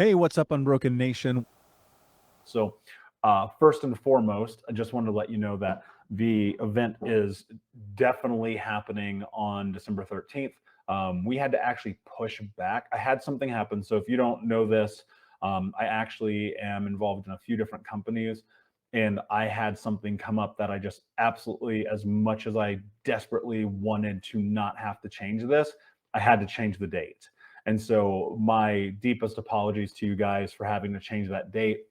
Hey, what's up, Unbroken Nation? So, first and foremost, I just wanted to let you know that the event is definitely happening on December 13th. We had to actually push back. I had something happen. So, if you don't know this, I actually am involved in a few different companies. And I had something come up that I just absolutely, as much as I desperately wanted to not have to change this, I had to change the date. And so, my deepest apologies to you guys for having to change that date.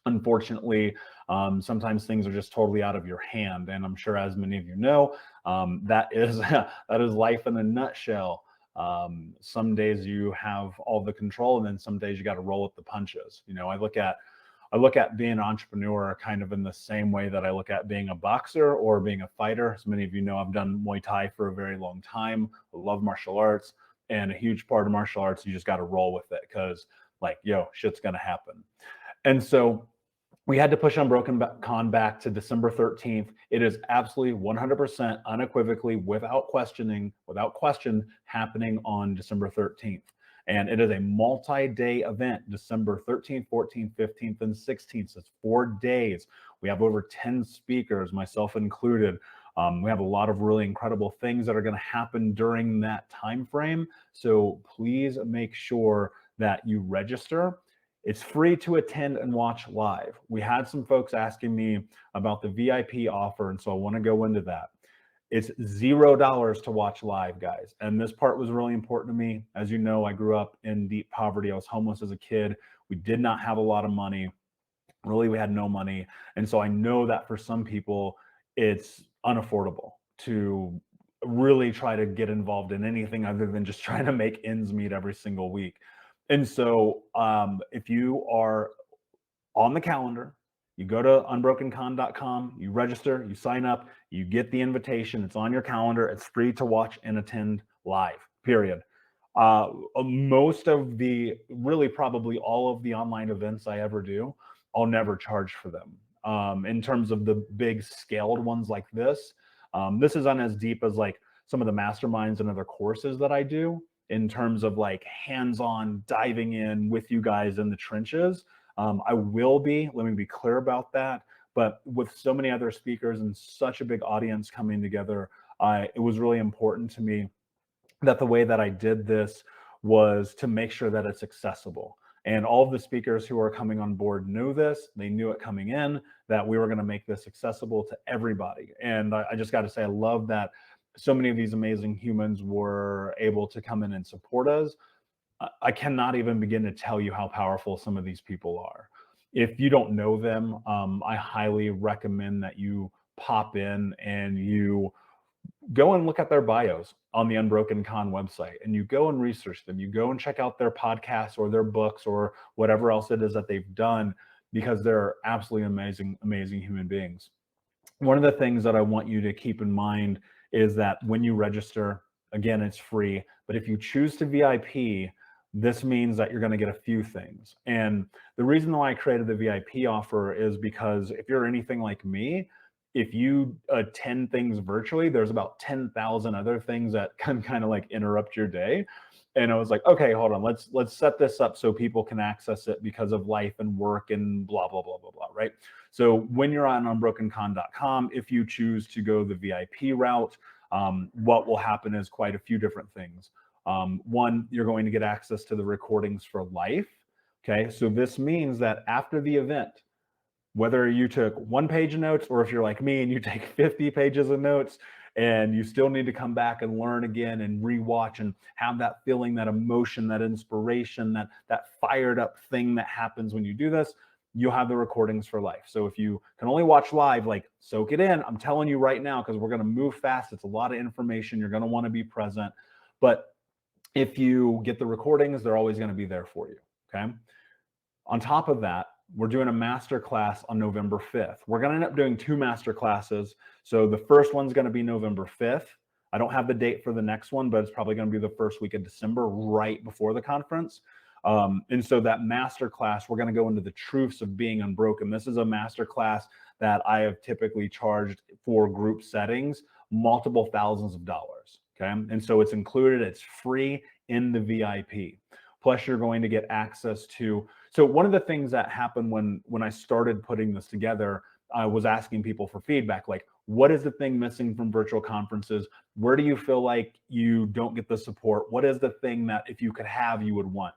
Unfortunately, sometimes things are just totally out of your hand, and I'm sure, as many of you know, that is that is life in a nutshell. Some days you have all the control, and then some days you got to roll with the punches. I look at being an entrepreneur kind of in the same way that I look at being a boxer or being a fighter. As many of you know, I've done Muay Thai for a very long time. I love martial arts, and a huge part of martial arts, you just got to roll with it because, like, yo, shit's gonna happen. And so we had to push Unbroken Con back to December 13th. It is absolutely 100% unequivocally, without question, happening on December 13th. And it is a multi-day event, December 13th, 14th, 15th, and 16th. So it's 4 days. We have over 10 speakers, myself included. We have a lot of really incredible things that are going to happen during that time frame. So please make sure that you register. It's free to attend and watch live. We had some folks asking me about the VIP offer, and so I want to go into that. It's $0 to watch live, guys. And this part was really important to me. As you know, I grew up in deep poverty. I was homeless as a kid. We did not have a lot of money. Really, we had no money. And so I know that for some people, it's unaffordable to really try to get involved in anything other than just trying to make ends meet every single week. And so, if you are on the calendar, you go to unbrokencon.com, you register, you sign up, you get the invitation. It's on your calendar. It's free to watch and attend live, period. Most of the, really probably all of the online events I ever do, I'll never charge for them. In terms of the big scaled ones like this isn't as deep as like some of the masterminds and other courses that I do in terms of like hands-on diving in with you guys in the trenches. I will be, let me be clear about that. But with so many other speakers and such a big audience coming together, it was really important to me that the way that I did this was to make sure that it's accessible. And all of the speakers who are coming on board knew this. They knew it coming in, that we were going to make this accessible to everybody. And I just got to say, I love that so many of these amazing humans were able to come in and support us. I cannot even begin to tell you how powerful some of these people are. If you don't know them, I highly recommend that you pop in and you go and look at their bios on the Unbroken Con website, and you go and research them. You go and check out their podcasts or their books or whatever else it is that they've done, because they're absolutely amazing, amazing human beings. One of the things that I want you to keep in mind is that when you register, again, it's free, but if you choose to VIP, this means that you're going to get a few things. And the reason why I created the VIP offer is because if you're anything like me, if you attend things virtually, there's about 10,000 other things that can kind of like interrupt your day. And I was like, okay, hold on, let's set this up so people can access it because of life and work and blah, blah, blah, blah, blah, right? So when you're on unbrokencon.com, if you choose to go the VIP route, what will happen is quite a few different things. One, you're going to get access to the recordings for life. Okay, so this means that after the event, whether you took 1 page of notes or if you're like me and you take 50 pages of notes and you still need to come back and learn again and rewatch and have that feeling, that emotion, that inspiration, that fired up thing that happens when you do this, you'll have the recordings for life. So if you can only watch live, like, soak it in. I'm telling you right now, because we're going to move fast. It's a lot of information. You're going to want to be present. But if you get the recordings, they're always going to be there for you. Okay. On top of that, we're doing a master class on November 5th. We're going to end up doing 2 master classes. So the first one's going to be November 5th. I don't have the date for the next one, but it's probably going to be the first week of December, right before the conference. And so that master class, we're going to go into the truths of being unbroken. This is a master class that I have typically charged for group settings multiple thousands of dollars. Okay. And so it's included, it's free in the VIP. Plus, you're going to get access to. So one of the things that happened when I started putting this together, I was asking people for feedback, like, what is the thing missing from virtual conferences? Where do you feel like you don't get the support? What is the thing that if you could have, you would want?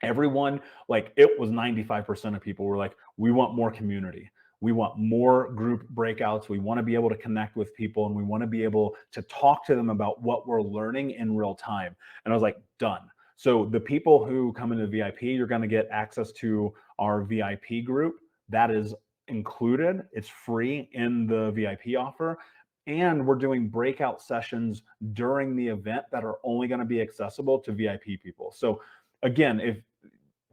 Everyone, like, it was 95% of people were like, we want more community. We want more group breakouts. We want to be able to connect with people, and we want to be able to talk to them about what we're learning in real time. And I was like, done. So the people who come into VIP, you're going to get access to our VIP group. That is included. It's free in the VIP offer. And we're doing breakout sessions during the event that are only going to be accessible to VIP people. So again, if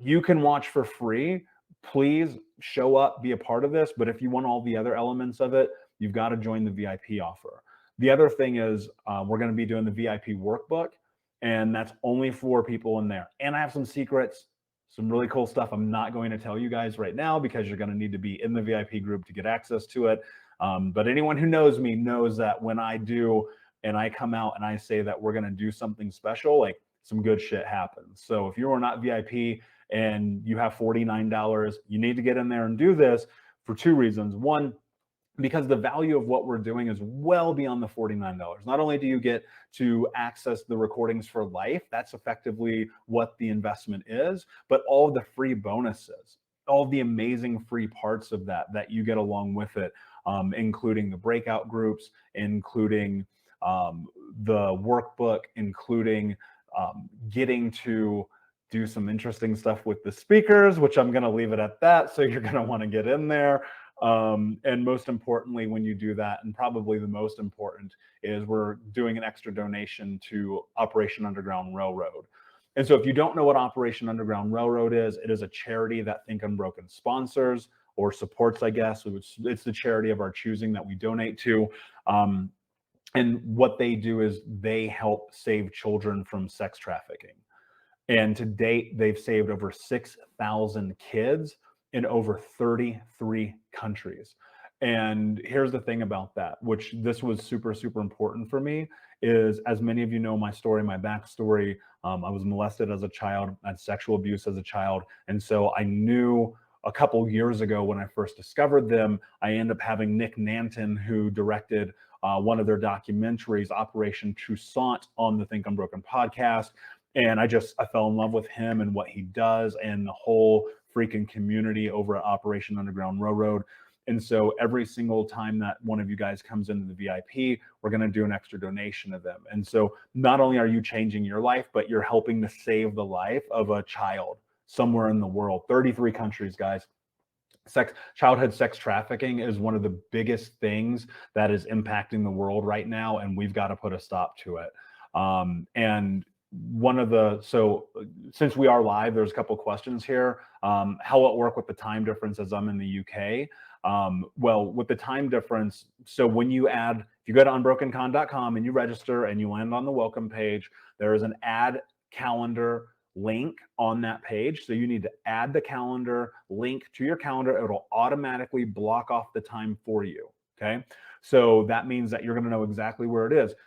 you can watch for free, please show up, be a part of this. But if you want all the other elements of it, you've got to join the VIP offer. The other thing is we're going to be doing the VIP workbook, and that's only for people in there. And I have some secrets, some really cool stuff I'm not going to tell you guys right now because you're going to need to be in the VIP group to get access to it. But anyone who knows me knows that when I do and I come out and I say that we're going to do something special, like, some good shit happens. So if you are not VIP and you have $49, you need to get in there and do this for two reasons. One, because the value of what we're doing is well beyond the $49. Not only do you get to access the recordings for life, that's effectively what the investment is, but all of the free bonuses, all the amazing free parts of that you get along with it, including the breakout groups, including the workbook, including getting to do some interesting stuff with the speakers, which I'm going to leave it at that. So you're going to want to get in there. And most importantly, when you do that, and probably the most important, is we're doing an extra donation to Operation Underground Railroad. And so if you don't know what Operation Underground Railroad is, it is a charity that Think Unbroken sponsors or supports, I guess. It's the charity of our choosing that we donate to. And what they do is they help save children from sex trafficking. And to date, they've saved over 6,000 kids in over 33 countries. And here's the thing about that, which this was super, super important for me, is, as many of you know my story, my backstory, I was molested as a child, I had sexual abuse as a child. And so I knew a couple years ago when I first discovered them, I ended up having Nick Nanton, who directed one of their documentaries, Operation Toussaint, on the Think Unbroken podcast. And I fell in love with him and what he does and the whole freaking community over at Operation Underground Railroad. And so every single time that one of you guys comes into the VIP, we're going to do an extra donation to them. And so not only are you changing your life, but you're helping to save the life of a child somewhere in the world. 33 countries, guys. Childhood sex trafficking is one of the biggest things that is impacting the world right now, and we've got to put a stop to it. And so since we are live, there's a couple of questions here. How will it work with the time difference, as I'm in the UK? Well, with the time difference, so when you add, if you go to unbrokencon.com and you register and you land on the welcome page, there is an add calendar link on that page. So you need to add the calendar link to your calendar. It'll automatically block off the time for you. Okay. So that means that you're going to know exactly where it is.